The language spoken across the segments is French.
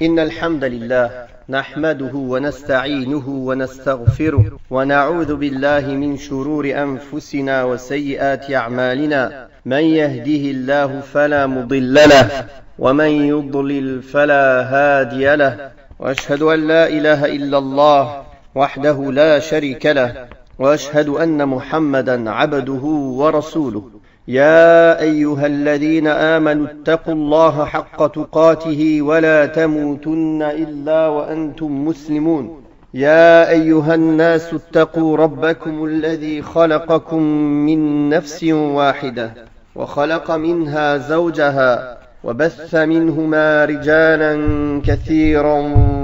إن الحمد لله نحمده ونستعينه ونستغفره ونعوذ بالله من شرور أنفسنا وسيئات أعمالنا من يهده الله فلا مضل له ومن يضلل فلا هادي له وأشهد أن لا إله إلا الله وحده لا شريك له وأشهد أن محمدا عبده ورسوله يا أيها الذين آمنوا اتقوا الله حق تقاته ولا تموتن إلا وأنتم مسلمون يا أيها الناس اتقوا ربكم الذي خلقكم من نفس واحدة وخلق منها زوجها وبث منهما رجالا كثيرا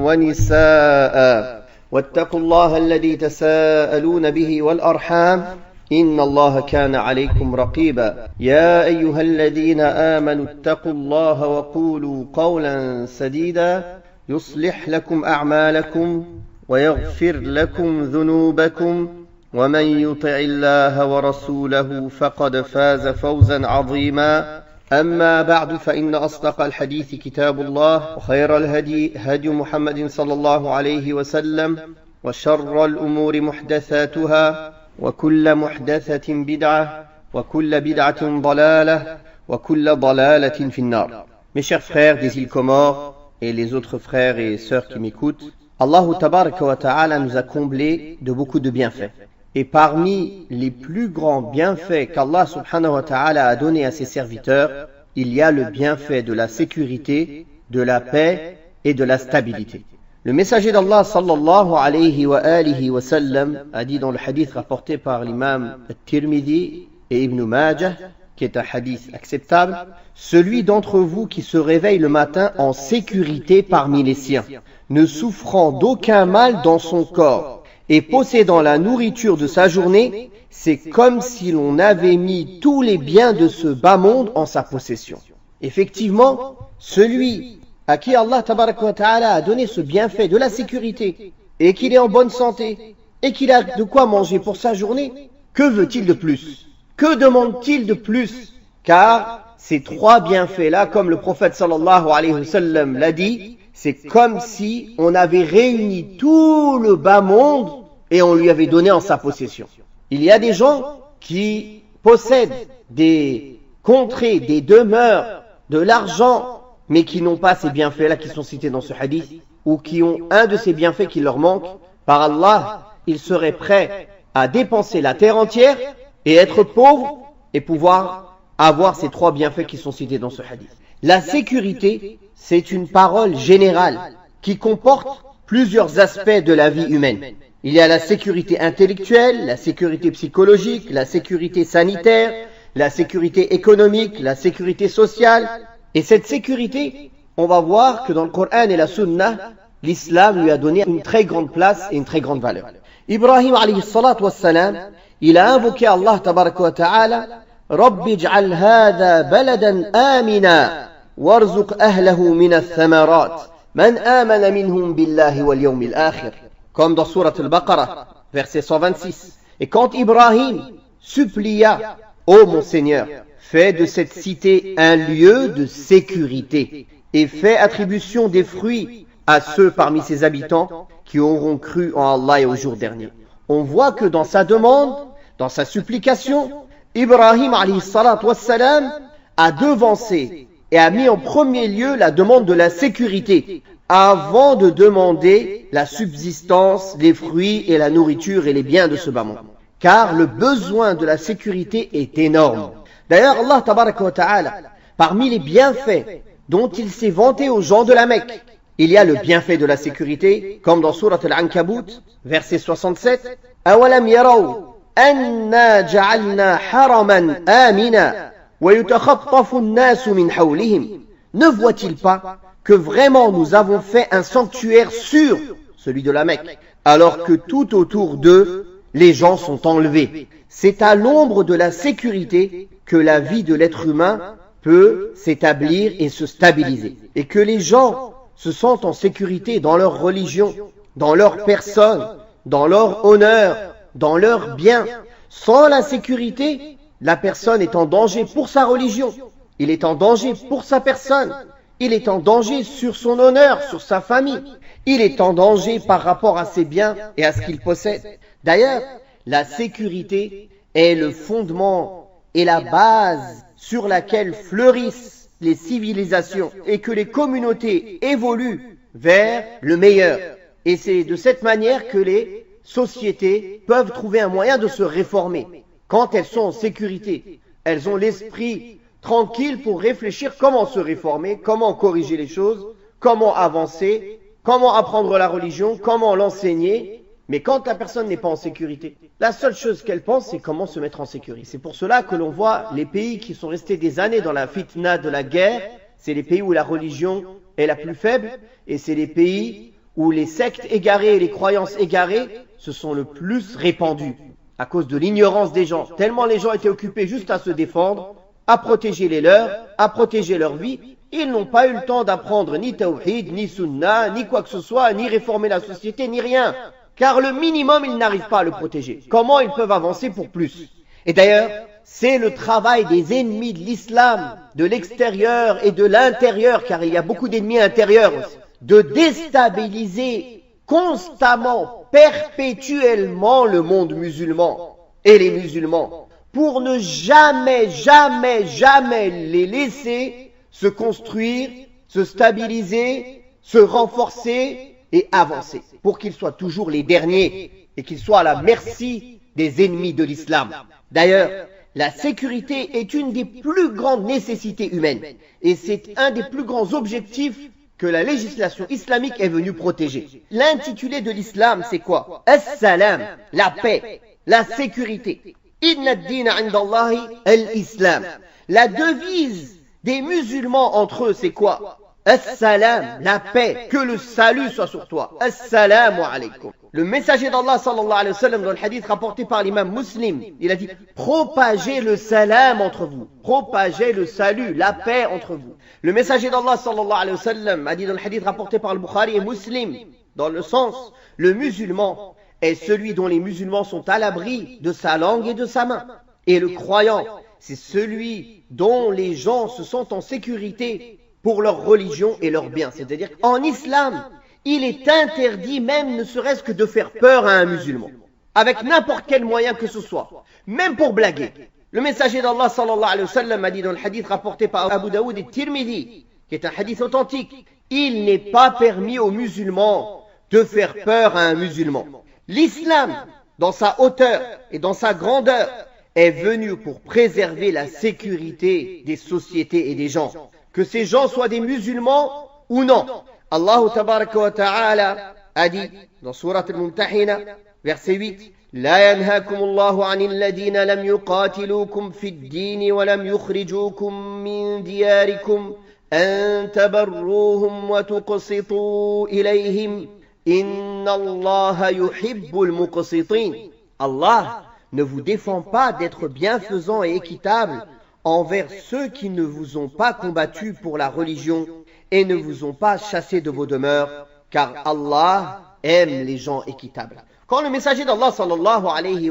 ونساء واتقوا الله الذي تساءلون به والأرحام إن الله كان عليكم رقيبا يا أيها الذين آمنوا اتقوا الله وقولوا قولا سديدا يصلح لكم أعمالكم ويغفر لكم ذنوبكم ومن يطع الله ورسوله فقد فاز فوزا عظيما أما بعد فإن أصدق الحديث كتاب الله وخير الهدي هدي محمد صلى الله عليه وسلم وشر الأمور محدثاتها وكل محدثة بدعة وكل بدعة ضلالة وكل ضلالة في النار. Mes chers frères des îles Comores et les autres frères et sœurs qui m'écoutent, Allah Tabaraka wa Ta'ala nous a comblés de beaucoup de bienfaits. Et parmi les plus grands bienfaits qu'Allah Subhanahu wa Ta'ala a donné à ses serviteurs, il y a le bienfait de la sécurité, de la paix et de la stabilité. Le messager d'Allah sallallahu alayhi wa alihi wa sallam a dit dans le hadith rapporté par l'imam At-Tirmidhi et Ibn Majah, qui est un hadith acceptable, celui d'entre vous qui se réveille le matin en sécurité parmi les siens, ne souffrant d'aucun mal dans son corps et possédant la nourriture de sa journée, c'est comme si l'on avait mis tous les biens de ce bas monde en sa possession. Effectivement, celui à qui Allah Tabaraka wa Ta'ala a donné ce bienfait de la sécurité et qu'il est en bonne santé et qu'il a de quoi manger pour sa journée, que veut-il de plus? Que demande-t-il de plus? Car ces trois bienfaits-là, comme le prophète sallallahu alayhi wa sallam l'a dit, c'est comme si on avait réuni tout le bas monde et on lui avait donné en sa possession. Il y a des gens qui possèdent des contrées, des demeures, de l'argent, mais qui n'ont pas ces bienfaits-là qui sont cités dans ce hadith, ou qui ont un de ces bienfaits qui leur manque. Par Allah, ils seraient prêts à dépenser la terre entière et être pauvres et pouvoir avoir ces trois bienfaits qui sont cités dans ce hadith. La sécurité, c'est une parole générale qui comporte plusieurs aspects de la vie humaine. Il y a la sécurité intellectuelle, la sécurité psychologique, la sécurité sanitaire, la sécurité économique, la sécurité sociale. Et cette sécurité, on va voir que dans le Coran et la Sunna, l'islam lui a donné une très grande place et une très grande valeur. Ibrahim alayhi salatu wassalam, il a invoqué Allah tabaraka wa ta'ala, Rabbi ij'al hadha baladan amina warzuq ahlahu min ath-thamarat man amana minhum billahi wal yawmil akhir. Comme dans sourate al-Baqarah, verset 126. Et quand Ibrahim supplia, ô mon Seigneur, fais de cette cité un lieu de sécurité et fais attribution des fruits à ceux parmi ses habitants qui auront cru en Allah et au jour dernier. On voit que dans sa demande, dans sa supplication, Ibrahim alayhi salatu wassalam a devancé et a mis en premier lieu la demande de la sécurité avant de demander la subsistance, les fruits et la nourriture et les biens de ce bas monde. Car le besoin de la sécurité est énorme. D'ailleurs, Allah Tabaraka wa Ta'ala, parmi les bienfaits dont il s'est vanté aux gens de la Mecque, il y a le bienfait de la sécurité, comme dans Surat Al-Ankabut, verset 67, أَوَلَمْ يَرَوْا أَنَّا جَعَلْنَا حَرَمًا آمِنًا وَيُتَخَطَّفُ النَّاسُ مِنْ حَوْلِهِمْ. Ne voit-il pas que vraiment nous avons fait un sanctuaire sûr, celui de la Mecque, alors que tout autour d'eux, les gens sont enlevés. C'est à l'ombre de la sécurité que la vie de l'être humain peut s'établir et se stabiliser. Et que les gens se sentent en sécurité dans leur religion, dans leur personne, dans leur honneur, dans leurs biens. Sans la sécurité, la personne est en danger pour sa religion, il est en danger pour sa personne, Il est en danger sur son honneur, sur sa famille. Il est en danger par rapport à ses biens et à ce qu'il possède. D'ailleurs, la sécurité est le fondement et la base sur laquelle fleurissent les civilisations et que les communautés évoluent vers le meilleur. Et c'est de cette manière que les sociétés peuvent trouver un moyen de se réformer. Quand elles sont en sécurité, elles ont l'esprit tranquille pour réfléchir comment se réformer, comment corriger les choses, comment avancer, comment apprendre la religion, comment l'enseigner. Mais quand la personne n'est pas en sécurité, la seule chose qu'elle pense, c'est comment se mettre en sécurité. C'est pour cela que l'on voit les pays qui sont restés des années dans la fitna de la guerre, c'est les pays où la religion est la plus faible, et c'est les pays où les sectes égarées et les croyances égarées se sont le plus répandues, à cause de l'ignorance des gens. Tellement les gens étaient occupés juste à se défendre, à protéger les leurs, à protéger leur vie, ils n'ont pas eu le temps d'apprendre ni tawhid, ni sunna, ni quoi que ce soit, ni réformer la société, ni rien. Car le minimum, ils n'arrivent pas à le protéger. Comment ils peuvent avancer pour plus? Et d'ailleurs, c'est le travail des ennemis de l'islam, de l'extérieur et de l'intérieur, car il y a beaucoup d'ennemis intérieurs aussi, de déstabiliser constamment, perpétuellement le monde musulman et les musulmans, pour ne jamais, jamais, jamais les laisser se construire, se stabiliser, se renforcer et avancer, pour qu'ils soient toujours les derniers et qu'ils soient à la merci des ennemis de l'islam. D'ailleurs, la sécurité est une des plus grandes nécessités humaines et c'est un des plus grands objectifs que la législation islamique est venue protéger. L'intitulé de l'islam, c'est quoi? As-salam, la paix, la sécurité. Inna ad-dina 'inda Allahi al-islam. La devise des musulmans entre eux, c'est quoi? As-salam, la paix, que le salut soit sur toi. As-salamu alaykum. Le messager d'Allah sallallahu alayhi wa sallam dans le hadith rapporté par l'imam Muslim, il a dit propagez le salam entre vous, propagez le salut, la paix entre vous. Le messager d'Allah sallallahu alayhi wa sallam a dit dans le hadith rapporté par le Bukhari et Muslim, dans le sens, le musulman est celui dont les musulmans sont à l'abri de sa langue et de sa main. Et le croyant, c'est celui dont les gens se sentent en sécurité pour leur religion et leurs biens. C'est-à-dire qu'en islam, il est interdit même ne serait-ce que de faire peur à un musulman, avec n'importe quel moyen que ce soit, même pour blaguer. Le messager d'Allah sallallahu alayhi wa sallam a dit dans le hadith rapporté par Abu Daoud et Tirmidhi, qui est un hadith authentique, il n'est pas permis aux musulmans de faire peur à un musulman. L'islam, dans sa hauteur et dans sa grandeur, est venu pour préserver la sécurité des sociétés et des gens. Que ces gens soient des musulmans ou non. Allah tabaraka wa ta'ala a dit dans Surat al-Mumtahina, verset 8, لا ينهاكم الله عن الذين لم يقاتلوكم في الدين ولم يخرجوكم من دياركم أن تبروهم وتقسطوا إليهم إن الله يحب المقسطين. Allah ne vous défend pas d'être bienfaisant et équitable envers ceux qui ne vous ont pas combattu pour la religion et ne vous ont pas chassé de vos demeures, car Allah aime les gens équitables. Quand le messager d'Allah sallallahu alayhi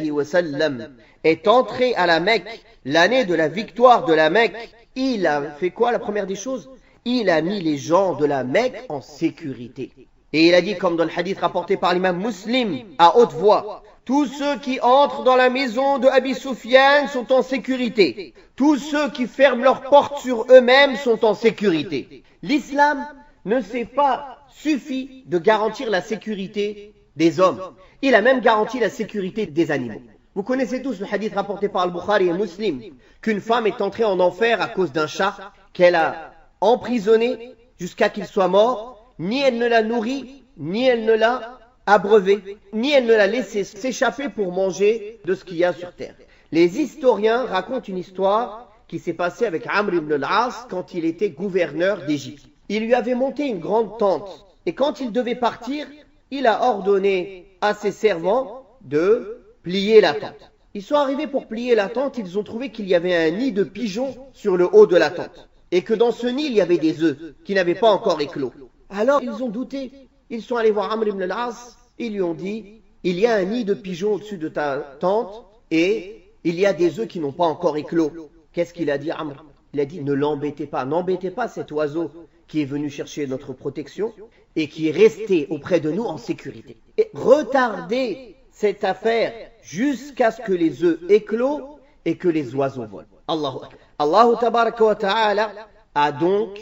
wa sallam est entré à la Mecque, l'année de la victoire de la Mecque, il a fait quoi la première des choses? Il a mis les gens de la Mecque en sécurité. Et il a dit, comme dans le hadith rapporté par l'imam Muslim, à haute voix, tous ceux qui entrent dans la maison de Abi Sufyan sont en sécurité. Tous ceux qui ferment leurs portes sur eux-mêmes sont en sécurité. L'islam ne s'est pas suffi de garantir la sécurité des hommes. Il a même garanti la sécurité des animaux. Vous connaissez tous le hadith rapporté par Al-Bukhari et Muslim, qu'une femme est entrée en enfer à cause d'un chat qu'elle a emprisonné jusqu'à qu'il soit mort. Ni elle ne l'a nourri, ni elle ne l'a abreuvé, ni elle ne l'a laissé s'échapper pour manger de ce qu'il y a sur terre. Les historiens racontent une histoire qui s'est passée avec Amr ibn al-As quand il était gouverneur d'Égypte. Il lui avait monté une grande tente et quand il devait partir, il a ordonné à ses servants de plier la tente. Ils sont arrivés pour plier la tente, ils ont trouvé qu'il y avait un nid de pigeons sur le haut de la tente et que dans ce nid il y avait des œufs qui n'avaient pas encore éclos. Alors ils ont douté, ils sont allés voir Amr ibn al-As, ils lui ont dit, il y a un nid de pigeons au-dessus de ta tente et il y a des œufs qui n'ont pas encore éclos. Qu'est-ce qu'il a dit Amr? Il a dit ne l'embêtez pas, n'embêtez pas cet oiseau qui est venu chercher notre protection et qui est resté auprès de nous en sécurité. Et retardez cette affaire jusqu'à ce que les œufs éclosent et que les oiseaux volent. Allahu tabaraka wa ta'ala a donc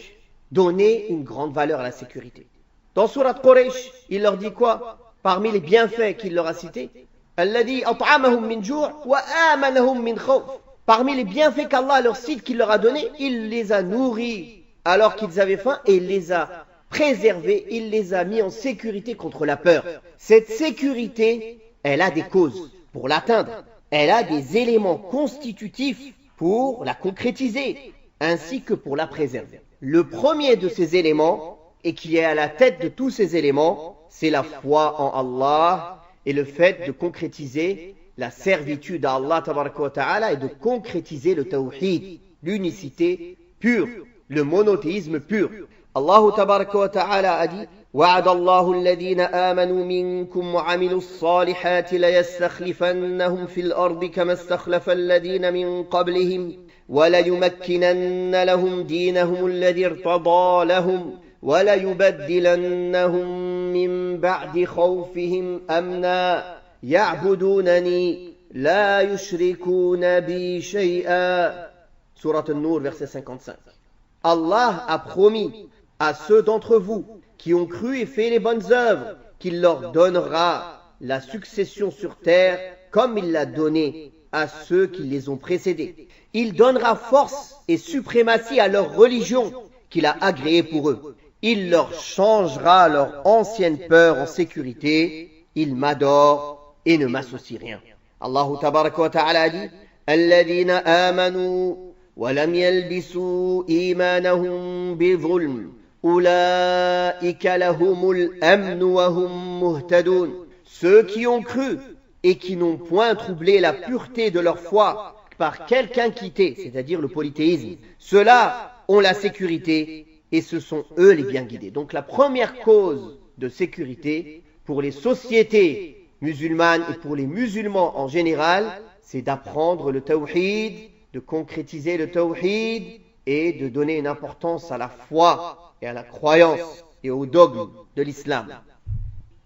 donné une grande valeur à la sécurité. Dans Surat Quraysh, il leur dit quoi? Parmi les bienfaits qu'il leur a cités, Alladhi at'amahum min ju' wa amanahum min khawf. Parmi les bienfaits qu'Allah leur cite, qu'il leur a donné, il les a nourris alors qu'ils avaient faim et il les a préservés, il les a mis en sécurité contre la peur. Cette sécurité, elle a des causes pour l'atteindre. Elle a des éléments constitutifs pour la concrétiser, ainsi que pour la préserver. Le premier de ces éléments, et qui est à la tête de tous ces éléments, c'est la foi en Allah et le fait de concrétiser la servitude à Allah tabaraka wa ta'ala et de concrétiser le tawhid, l'unicité pure, le monothéisme pur. Allah tabaraka wa ta'ala a dit وعد الله الذين آمنوا منكم وعملوا الصالحات ليستخلفنهم في الأرض كما استخلف الذين من قبلهم وليمكنن لهم دينهم الذي ارتضى لهم وليبدلنهم من بعد خوفهم أمنا يعبدونني لا يشركون بي شيئا. Surat An-Nur, verset 55. Allah a promis à ceux d'entre vous qui ont cru et fait les bonnes œuvres qu'il leur donnera la succession sur terre comme il l'a donné à ceux qui les ont précédés. Il donnera force et suprématie à leur religion qu'il a agréée pour eux. Il leur changera leur ancienne peur en sécurité. Ils m'adorent et ne m'associent rien. Allahu tabaraka wa ta'ala dit Alladhina amanu wa lam yalbisu imanahum bi-dhulm ulaika lahumul amnu wa hum muhtadun. Ceux qui ont cru et qui n'ont point troublé la pureté de leur foi par quelque inquité, c'est-à-dire le polythéisme, ceux-là ont la sécurité et ce sont eux les bien guidés. Donc la première cause de sécurité pour les sociétés musulmanes et pour les musulmans en général, c'est d'apprendre le tawhid, de concrétiser le tawhid et de donner une importance à la foi et à la croyance et au dogme de l'islam.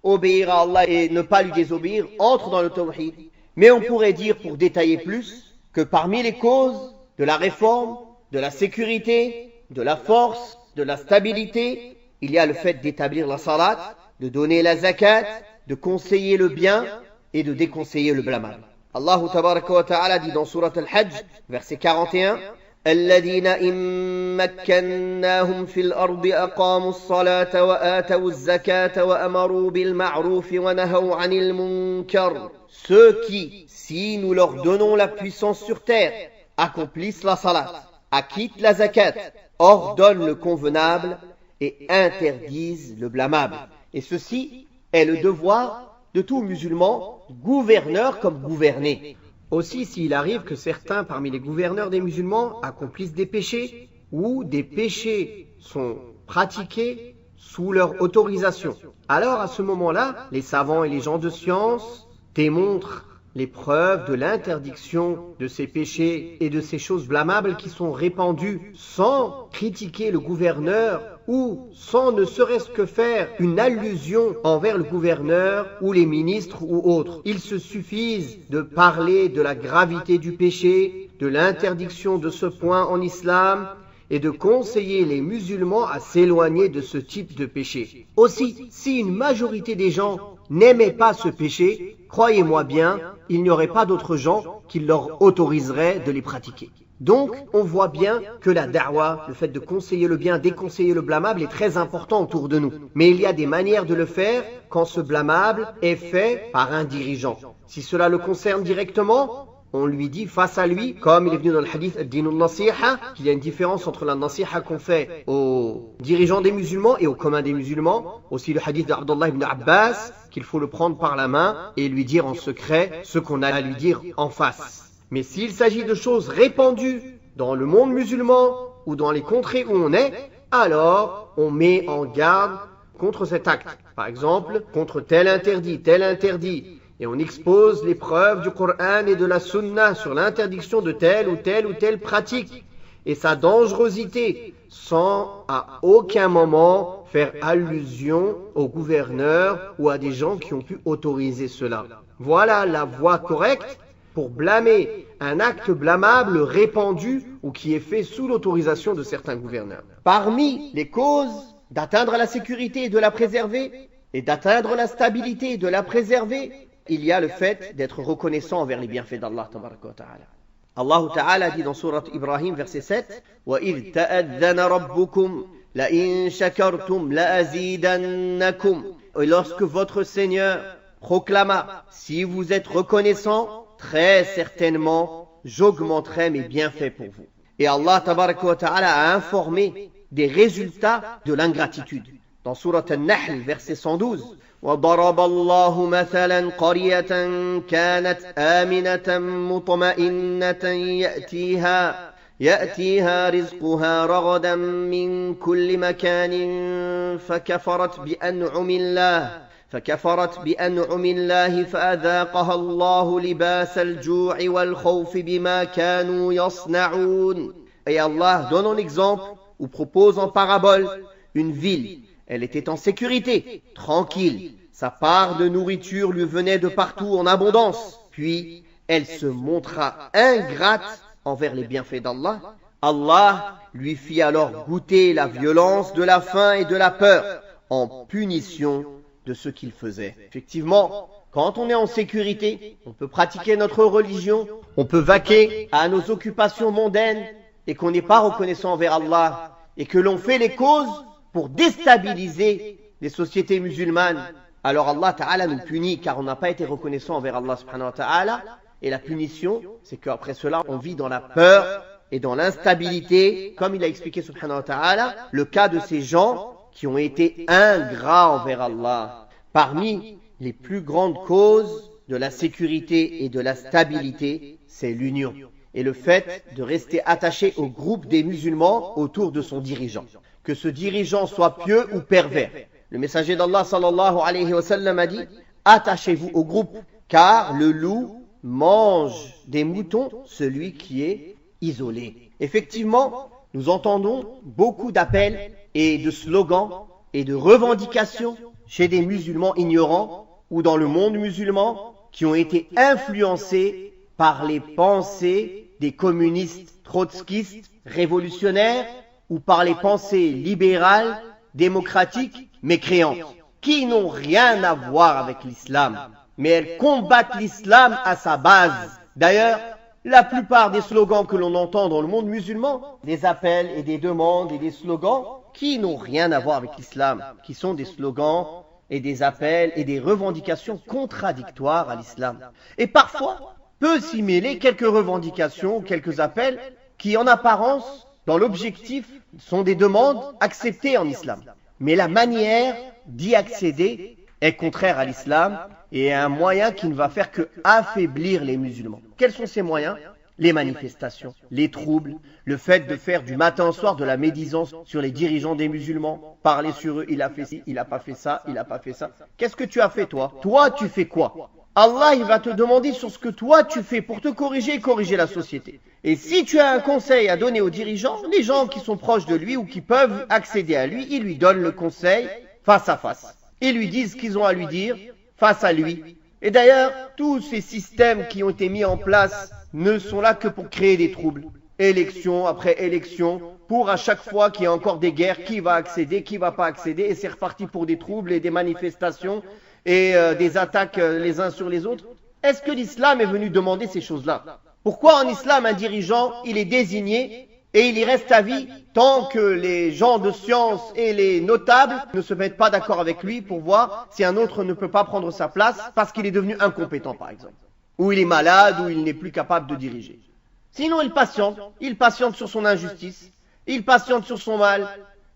Obéir à Allah et ne pas lui désobéir entre dans le tawhid. Mais on pourrait dire, pour détailler plus, que parmi les causes de la réforme, de la sécurité, de la force, de la stabilité, il y a le fait d'établir la salat, de donner la zakat, de conseiller le bien et de déconseiller le blâmable. Allah tabaraka wa ta'ala dit dans Surat Al-Hajj, verset 41, الذين إن مكناهم في الأرض أقاموا الصلاة وآتوا الزكاة وأمروا بالمعروف ونهوا عن المنكر. Ceux qui, si nous leur donnons la puissance sur terre, accomplissent la salat, acquittent la zakat, ordonnent le convenable et interdisent le blâmable. Et ceci est le devoir de tout musulman, gouverneur comme gouverné. Aussi, s'il arrive que certains parmi les gouverneurs des musulmans accomplissent des péchés ou des péchés sont pratiqués sous leur autorisation, alors à ce moment-là, les savants et les gens de science démontrent les preuves de l'interdiction de ces péchés et de ces choses blâmables qui sont répandues sans critiquer le gouverneur ou sans ne serait-ce que faire une allusion envers le gouverneur ou les ministres ou autres. Il se suffise de parler de la gravité du péché, de l'interdiction de ce point en islam et de conseiller les musulmans à s'éloigner de ce type de péché. Aussi, si une majorité des gens n'aimaient pas ce péché, croyez-moi bien, il n'y aurait pas d'autres gens qui leur autoriseraient de les pratiquer. Donc, on voit bien que la da'wa, le fait de conseiller le bien, déconseiller le blâmable est très important autour de nous. Mais il y a des manières de le faire quand ce blâmable est fait par un dirigeant. Si cela le concerne directement, on lui dit face à lui, comme il est venu dans le hadith Ad-Dinun Nasiha, qu'il y a une différence entre la nasiha qu'on fait aux dirigeants des musulmans et aux communs des musulmans. Aussi le hadith d'Abdullah ibn Abbas, qu'il faut le prendre par la main et lui dire en secret ce qu'on a à lui dire en face. Mais s'il s'agit de choses répandues dans le monde musulman ou dans les contrées où on est, alors on met en garde contre cet acte. Par exemple, contre tel interdit. Et on expose les preuves du Coran et de la Sunna sur l'interdiction de telle ou telle pratique. et sa dangerosité, sans à aucun moment faire allusion au gouverneur ou à des gens qui ont pu autoriser cela. Voilà la voie correcte pour blâmer un acte blâmable répandu ou qui est fait sous l'autorisation de certains gouverneurs. Parmi les causes d'atteindre la sécurité et de la préserver, et d'atteindre la stabilité et de la préserver, il y a le fait d'être reconnaissant envers les bienfaits d'Allah tabaraka wa ta'ala. Allah Ta'ala dit dans Surat Ibrahim, verset 7, وَإِذْ تَأَذَّنَ رَبُّكُمْ لَإِن شَكَرْتُمْ لَأَزِيدَنَّكُمْ. Et lorsque votre Seigneur proclama, si vous êtes reconnaissant, très certainement, j'augmenterai mes bienfaits pour vous. Et Allah Tabaraka wa Ta'ala a informé des résultats de l'ingratitude. Dans Surat An-Nahl, verset 112, وضرب الله مثلا قرية كانت آمنة مطمئنة يأتيها رزقها رغدا من كل مكان فكفرت بأنعم الله فأذاقها الله لباس الجوع والخوف بما كانوا يصنعون. Et Allah donne en exemple ou propose en parabole une ville. Elle était en sécurité, tranquille. Sa part de nourriture lui venait de partout en abondance. Puis, elle se montra ingrate envers les bienfaits d'Allah. Allah lui fit alors goûter la violence de la faim et de la peur en punition de ce qu'il faisait. Effectivement, quand on est en sécurité, on peut pratiquer notre religion, on peut vaquer à nos occupations mondaines et qu'on n'est pas reconnaissant envers Allah et que l'on fait les causes pour déstabiliser les sociétés musulmanes, alors Allah Ta'ala nous punit car on n'a pas été reconnaissant envers Allah Subhanahu wa Ta'ala. Et la punition, c'est qu'après cela, on vit dans la peur et dans l'instabilité, comme il a expliqué Subhanahu wa Ta'ala, le cas de ces gens qui ont été ingrats envers Allah. Parmi les plus grandes causes de la sécurité et de la stabilité, c'est l'union et le fait de rester attaché au groupe des musulmans autour de son dirigeant. Que ce dirigeant soit pieux ou pervers. Le messager d'Allah sallallahu alayhi wa sallam a dit « Attachez-vous au groupe, car le loup mange des moutons celui qui est isolé. » Effectivement, nous entendons beaucoup d'appels et de slogans et de revendications chez des musulmans ignorants ou dans le monde musulman qui ont été influencés par les pensées des communistes trotskistes révolutionnaires ou par les pensées libérales, démocratiques, mécréantes, qui n'ont rien à voir avec l'islam, mais elles combattent l'islam à sa base. D'ailleurs, la plupart des slogans que l'on entend dans le monde musulman, des appels et des demandes et des slogans, qui n'ont rien à voir avec l'islam, qui sont des slogans et des appels et des revendications contradictoires à l'islam. Et parfois, peut s'y mêler quelques revendications, quelques appels, qui en apparence, dans l'objectif, sont des demandes acceptées en islam. Mais la manière d'y accéder est contraire à l'islam et est un moyen qui ne va faire que affaiblir les musulmans. Quels sont ces moyens ? Les manifestations, les troubles, le fait de faire du matin au soir de la médisance sur les dirigeants des musulmans, parler sur eux, il a fait ci, il n'a pas fait ça, il n'a pas fait ça. Qu'est-ce que tu as fait toi ? Toi, tu fais quoi ? Allah, il va te demander sur ce que toi tu fais pour te corriger et corriger la société. Et si tu as un conseil à donner aux dirigeants, les gens qui sont proches de lui ou qui peuvent accéder à lui, ils lui donnent le conseil face à face. Ils lui disent ce qu'ils ont à lui dire face à lui. Et d'ailleurs, tous ces systèmes qui ont été mis en place ne sont là que pour créer des troubles. Élection après élection, pour à chaque fois qu'il y a encore des guerres, qui va accéder, qui va pas accéder, et c'est reparti pour des troubles et des manifestations et des attaques les uns sur les autres. Est-ce que l'islam est venu demander ces choses-là ? Pourquoi en islam un dirigeant, il est désigné et il y reste à vie tant que les gens de science et les notables ne se mettent pas d'accord avec lui pour voir si un autre ne peut pas prendre sa place parce qu'il est devenu incompétent par exemple, ou il est malade, ou il n'est plus capable de diriger. Sinon il patiente sur son injustice, il patiente sur son mal,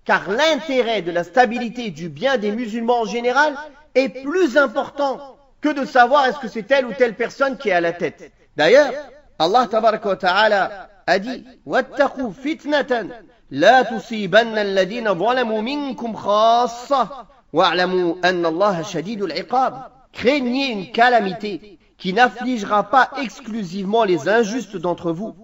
car l'intérêt de la stabilité et du bien des musulmans en général est plus important que de savoir est-ce que c'est telle ou telle personne qui est à la tête. D'ailleurs, Allah tabaraka wa ta'ala a dit وَاتَّقُوا فِتْنَةً لَا تُصِيبَنَّ الَّذِينَ ظَلَمُوا مِنْكُمْ خَاصَّةً وَاعْلَمُوا أَنَّ اللَّهَ شَدِيدُ الْعِقَابِ. Craignez une calamité qui n'affligera pas exclusivement les injustes d'entre vous,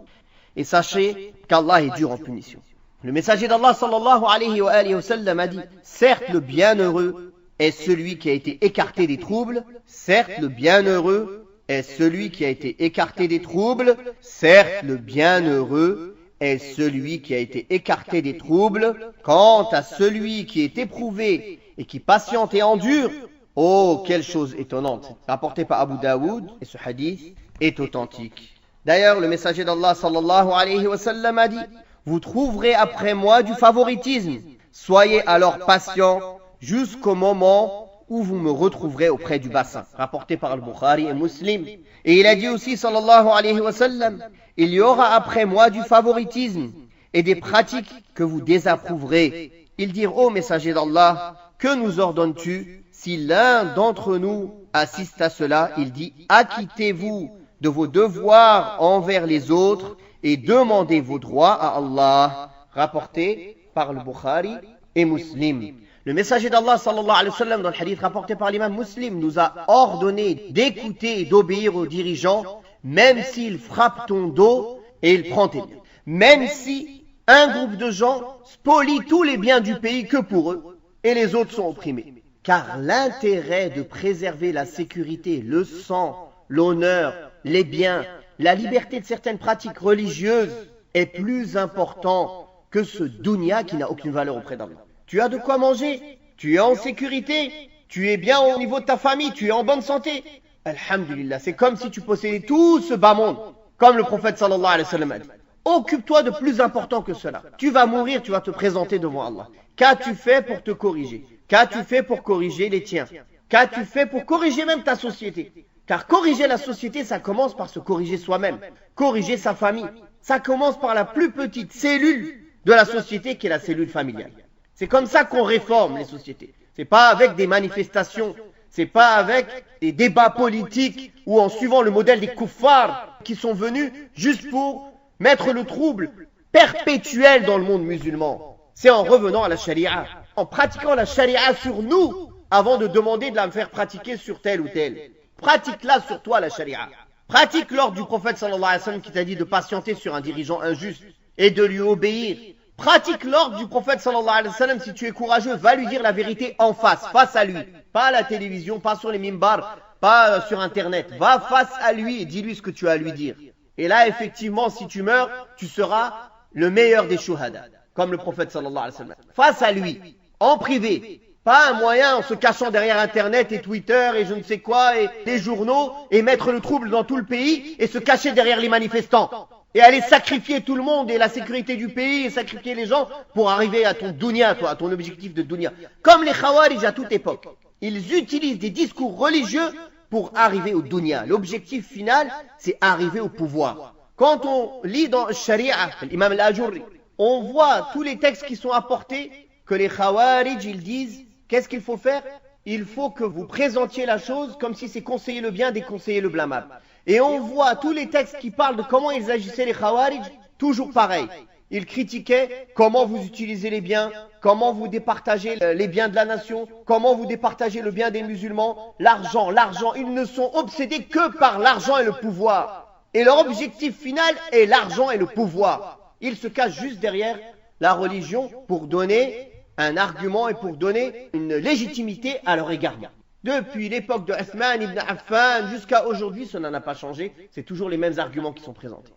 et sachez qu'Allah est dur en punition. Le messager d'Allah sallallahu alayhi wa sallam a dit, certes le bienheureux est celui qui a été écarté des troubles, certes le bienheureux est celui qui a été écarté des troubles, certes le bienheureux est celui qui a été écarté des troubles. Quant à celui qui est éprouvé et qui patiente et endure, oh, quelle chose étonnante, rapporté par Abu Daoud, et ce hadith est authentique. D'ailleurs, le messager d'Allah sallallahu alayhi wa sallam a dit, vous trouverez après moi du favoritisme, soyez alors patients jusqu'au moment où vous me retrouverez auprès du bassin, rapporté par Al-Bukhari et Muslim. Et il a dit aussi sallallahu alayhi wa sallam, il y aura après moi du favoritisme et des pratiques que vous désapprouverez. Ils dirent, ô messager d'Allah, que nous ordonnes-tu? Si l'un d'entre nous assiste à cela, il dit, acquittez-vous de vos devoirs envers les autres et demandez vos droits à Allah, rapporté par le Bukhari et Muslim. Le messager d'Allah sallallahu alayhi wa sallam dans le hadith rapporté par l'imam Muslim nous a ordonné d'écouter et d'obéir aux dirigeants, même s'ils frappent ton dos et ils prennent tes biens. Même si un groupe de gens spolie tous les biens du pays que pour eux et les autres sont opprimés. Car l'intérêt de préserver la sécurité, le sang, l'honneur, les biens, la liberté de certaines pratiques religieuses est plus important que ce dunya qui n'a aucune valeur auprès d'Allah. Tu as de quoi manger, tu es en sécurité, tu es bien au niveau de ta famille, tu es en bonne santé. Alhamdulillah, c'est comme si tu possédais tout ce bas monde, comme le prophète sallallahu alayhi wa sallam a dit. Occupe-toi de plus important que cela. Tu vas mourir, tu vas te présenter devant Allah. Qu'as-tu fait pour te corriger? Qu'as-tu fait pour corriger les tiens? Qu'as-tu fait pour corriger même ta société? Car corriger la société, ça commence par se corriger soi-même, corriger sa famille. Ça commence par la plus petite cellule de la société qui est la cellule familiale. C'est comme ça qu'on réforme les sociétés. C'est pas avec des manifestations, c'est pas avec des débats politiques ou en suivant le modèle des kuffars qui sont venus juste pour mettre le trouble perpétuel dans le monde musulman. C'est en revenant à la charia, en pratiquant la charia sur nous avant de demander de la faire pratiquer sur tel ou tel. Pratique-la sur toi la charia. Pratique l'ordre du prophète sallallahu alayhi wa sallam qui t'a dit de patienter sur un dirigeant injuste et de lui obéir. Pratique l'ordre du prophète sallallahu alayhi wa sallam, si tu es courageux, va lui dire la vérité en face, face à lui. Pas à la télévision, pas sur les mimbars, pas sur internet. Va face à lui et dis-lui ce que tu as à lui dire. Et là, effectivement, si tu meurs, tu seras le meilleur des shuhada, comme le prophète sallallahu alayhi wa sallam. Face à lui, en privé. Pas un moyen en se cachant derrière internet et Twitter et je ne sais quoi et les journaux et mettre le trouble dans tout le pays et se cacher derrière les manifestants. Et aller sacrifier tout le monde et la sécurité du pays et sacrifier les gens pour arriver à ton dunya, toi, à ton objectif de dunya. Comme les khawarij à toute époque. Ils utilisent des discours religieux pour arriver au dunya. L'objectif final, c'est arriver au pouvoir. Quand on lit dans Sharia, l'imam al-Ajurri, on voit tous les textes qui sont apportés que les khawarij, ils disent, qu'est-ce qu'il faut faire? Il faut que vous présentiez la chose comme si c'est conseiller le bien, déconseiller le blâmable. Et on voit tous les textes qui parlent de comment ils agissaient les khawarij, toujours pareil. Ils critiquaient comment vous utilisez les biens, comment vous départagez les biens de la nation, comment vous départagez le bien des musulmans, l'argent. Ils ne sont obsédés que par l'argent et le pouvoir. Et leur objectif final est l'argent et le pouvoir. Ils se cachent juste derrière la religion pour donner un argument et pour donner une légitimité à leur égarement. Depuis l'époque de Uthman ibn Affan jusqu'à aujourd'hui, ça n'a pas changé. C'est toujours les mêmes arguments qui sont présentés.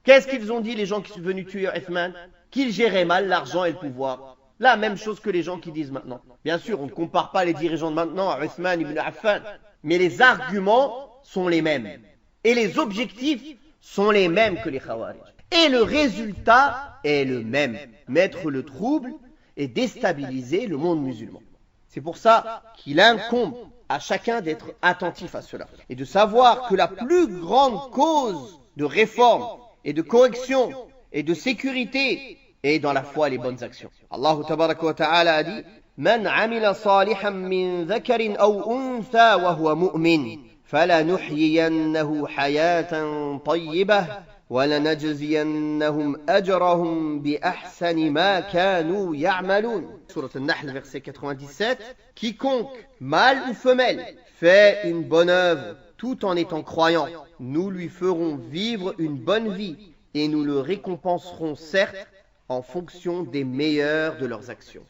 Qu'est-ce qu'ils ont dit les gens qui sont venus tuer Uthman? Qu'ils géraient mal l'argent et le pouvoir. La même chose que les gens qui disent maintenant. Bien sûr, on ne compare pas les dirigeants de maintenant à Uthman ibn Affan, mais les arguments sont les mêmes. Et les objectifs sont les mêmes que les Khawarij. Et le résultat est le même. Mettre le trouble et déstabiliser le monde musulman. C'est pour ça qu'il incombe à chacun d'être attentif à cela et de savoir que la plus grande cause de réforme et de correction et de sécurité est dans la foi et les bonnes actions. Allah tabaraka wa ta'ala a dit Man amila salihan min dhakarin aw untha wa huwa mu'min falanuhyiyannahu hayatan tayyibah وَلَنَجْزِيَنَّهُمْ أَجْرَهُمْ بِأَحْسَنِ مَا كَانُوا يَعْمَلُونَ. Sourate An-Nahl, verset 97. Quiconque, mâle ou femelle, fait une bonne œuvre tout en étant croyant, nous lui ferons vivre une bonne vie et nous le récompenserons certes en fonction des meilleures de leurs actions.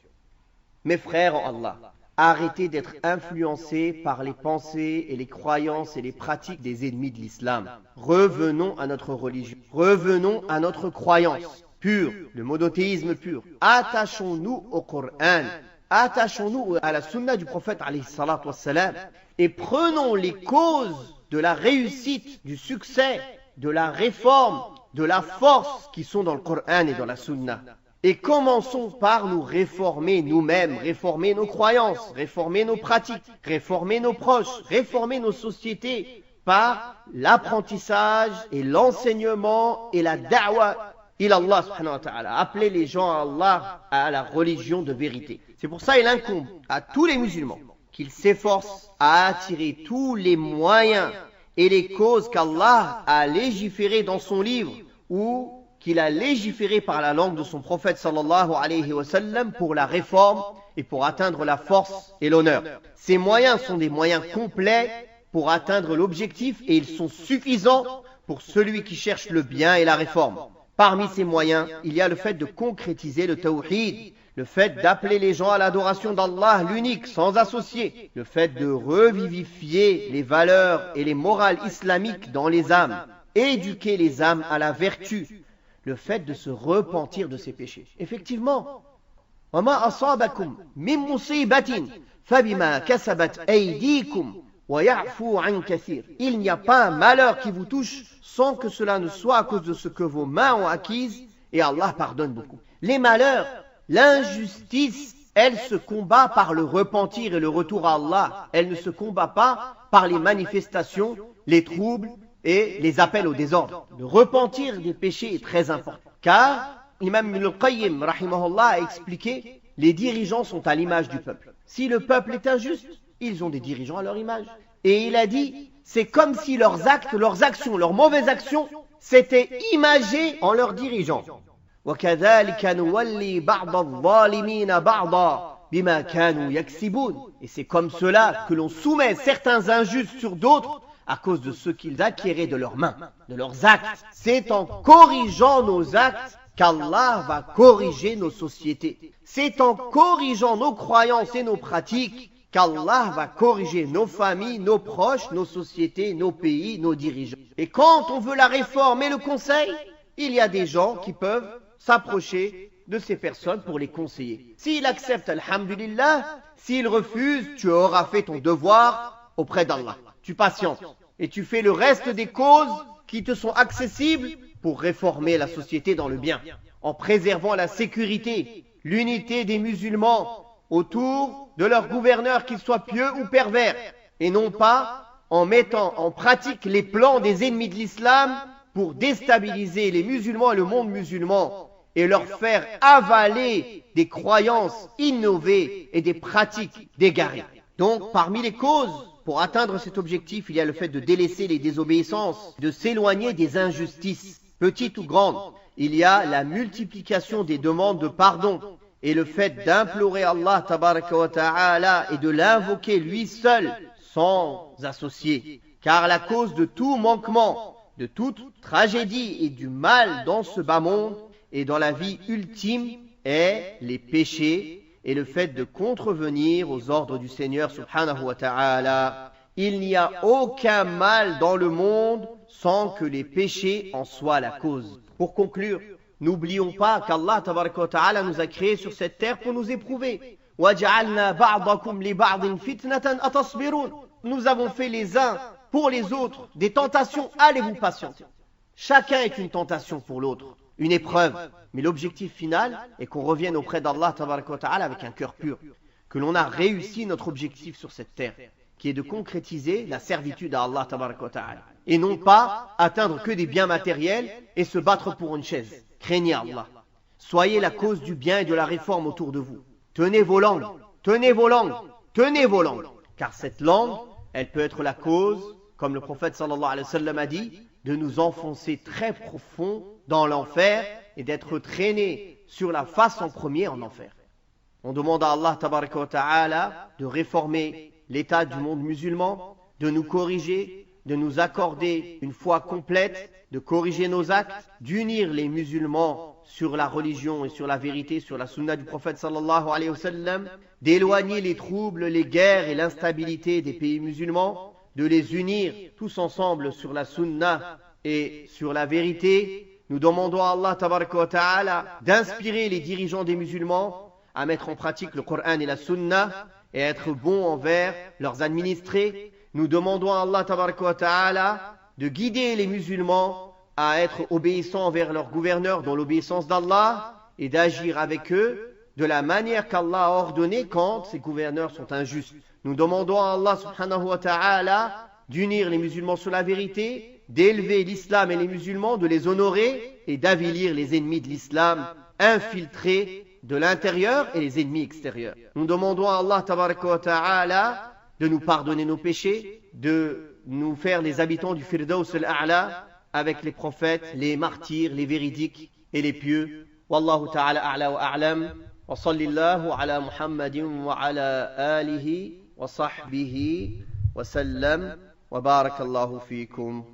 Mes frères en Allah, arrêtez d'être influencés par les pensées et les croyances et les pratiques des ennemis de l'islam. Revenons à notre religion, revenons à notre croyance pure, le monothéisme pur. Attachons-nous au Coran, attachons-nous à la sunna du prophète alayhi salatu wassalam, et prenons les causes de la réussite, du succès, de la réforme, de la force qui sont dans le Coran et dans la sunna. Et commençons par nous réformer nous-mêmes, réformer nos croyances, réformer nos pratiques, réformer nos proches, réformer nos sociétés par l'apprentissage et l'enseignement et la da'wa ila Allah subhanahu wa ta'ala. Appeler les gens à Allah, à la religion de vérité. C'est pour ça qu'il incombe à tous les musulmans qu'ils s'efforcent à attirer tous les moyens et les causes qu'Allah a légiférées dans son livre ou qu'il a légiféré par la langue de son prophète sallallahu alayhi wa sallam pour la réforme et pour atteindre la force et l'honneur. Ces moyens sont des moyens complets pour atteindre l'objectif et ils sont suffisants pour celui qui cherche le bien et la réforme. Parmi ces moyens, il y a le fait de concrétiser le tawhid, le fait d'appeler les gens à l'adoration d'Allah l'unique, sans associer, le fait de revivifier les valeurs et les morales islamiques dans les âmes, éduquer les âmes à la vertu, le fait de se repentir de ses péchés. Effectivement, وَمَا أَصَابَكُمْ مِن مُّصِيبَةٍ فَبِمَا كَسَبَتْ أَيْدِيكُمْ وَيَعْفُو عَن كَثِيرٍ. Il n'y a pas un malheur qui vous touche sans que cela ne soit à cause de ce que vos mains ont acquis, et Allah pardonne beaucoup. Les malheurs, l'injustice, elle se combat par le repentir et le retour à Allah. Elle ne se combat pas par les manifestations, les troubles et les appels au désordre. Le repentir des péchés est très important. Car l'imam Ibn al-Qayyim rahimahullah a expliqué, les dirigeants sont à l'image du peuple. Si le peuple est injuste, ils ont des dirigeants à leur image. Et il a dit, c'est comme si leurs actes, leurs actions, leurs mauvaises actions s'étaient imagées en leurs dirigeants. وَكَذَلِكَ نُوَلِّي بَعْضَ الظَّالِمِينَ بَعْضًا بِمَا كَانُوا يَكْسِبُونَ. Et c'est comme cela que l'on soumet certains injustes sur d'autres à cause de ce qu'ils acquéraient de leurs mains, de leurs actes. C'est en corrigeant nos actes qu'Allah va corriger nos sociétés. C'est en corrigeant nos croyances et nos pratiques qu'Allah va corriger nos familles, nos proches, nos sociétés, nos pays, nos dirigeants. Et quand on veut la réforme et le conseil, il y a des gens qui peuvent s'approcher de ces personnes pour les conseiller. S'il accepte, alhamdulillah, s'il refuse, tu auras fait ton devoir auprès d'Allah. Tu patientes et tu fais le reste des causes qui te sont accessibles pour réformer la société dans le bien, en préservant la sécurité, l'unité des musulmans autour de leur gouverneur, qu'il soit pieux ou pervers, et non pas en mettant en pratique les plans des ennemis de l'islam pour déstabiliser les musulmans et le monde musulman et leur faire avaler des croyances innovées et des pratiques dégarées. Donc, parmi les causes pour atteindre cet objectif, il y a le fait de délaisser les désobéissances, de s'éloigner des injustices, petites ou grandes. Il y a la multiplication des demandes de pardon et le fait d'implorer Allah tabaraka wa ta'ala et de l'invoquer lui seul sans associer. Car la cause de tout manquement, de toute tragédie et du mal dans ce bas monde et dans la vie ultime est les péchés et le fait de contrevenir aux ordres du Seigneur subhanahu wa ta'ala. Il n'y a aucun mal dans le monde sans que les péchés en soient la cause. Pour conclure, n'oublions pas qu'Allah tabaraka wa ta'ala nous a créés sur cette terre pour nous éprouver. وَجَعَلْنَا بَعْضَكُمْ لِبَعْضٍ فِتْنَةً أَتَصْبِرُونَ. Nous avons fait les uns pour les autres des tentations, allez-vous patienter. Chacun est une tentation pour l'autre, une épreuve. Mais l'objectif final est qu'on revienne auprès d'Allah tabaraka wa ta'ala avec un cœur pur. Que l'on a réussi notre objectif sur cette terre, qui est de concrétiser la servitude à Allah tabaraka wa ta'ala. Et non pas atteindre que des biens matériels et se battre pour une chaise. Craignez Allah. Soyez la cause du bien et de la réforme autour de vous. Tenez vos langues, tenez vos langues, tenez vos langues. Car cette langue, elle peut être la cause, comme le prophète sallallahu alayhi wa sallam a dit, de nous enfoncer très profond dans l'enfer et d'être traînés sur la face en premier en enfer. On demande à Allah tabaraka wa ta'ala de réformer l'état du monde musulman, de nous corriger, de nous accorder une foi complète, de corriger nos actes, d'unir les musulmans sur la religion et sur la vérité, sur la sunna du prophète sallallahu alayhi wa sallam, d'éloigner les troubles, les guerres et l'instabilité des pays musulmans, de les unir tous ensemble sur la sunna et sur la vérité. Nous demandons à Allah tabaraka wa ta'ala d'inspirer les dirigeants des musulmans à mettre en pratique le Coran et la sunna et à être bons envers leurs administrés. Nous demandons à Allah tabaraka wa ta'ala de guider les musulmans à être obéissants envers leurs gouverneurs dans l'obéissance d'Allah et d'agir avec eux de la manière qu'Allah a ordonné quand ces gouverneurs sont injustes. Nous demandons à Allah subhanahu wa ta'ala d'unir les musulmans sur la vérité, d'élever l'islam et les musulmans, de les honorer et d'avilir les ennemis de l'islam infiltrés de l'intérieur et les ennemis extérieurs. Nous demandons à Allah tabaraka wa ta'ala de nous pardonner nos péchés, de nous faire les habitants du Firdaus al-A'la avec les prophètes, les martyrs, les véridiques et les pieux. Wallahu ta'ala a'la wa a'lam. Wa sallallahu ala Muhammadin wa ala alihi wa sahbihi wa sallam wa barakallahu fikum.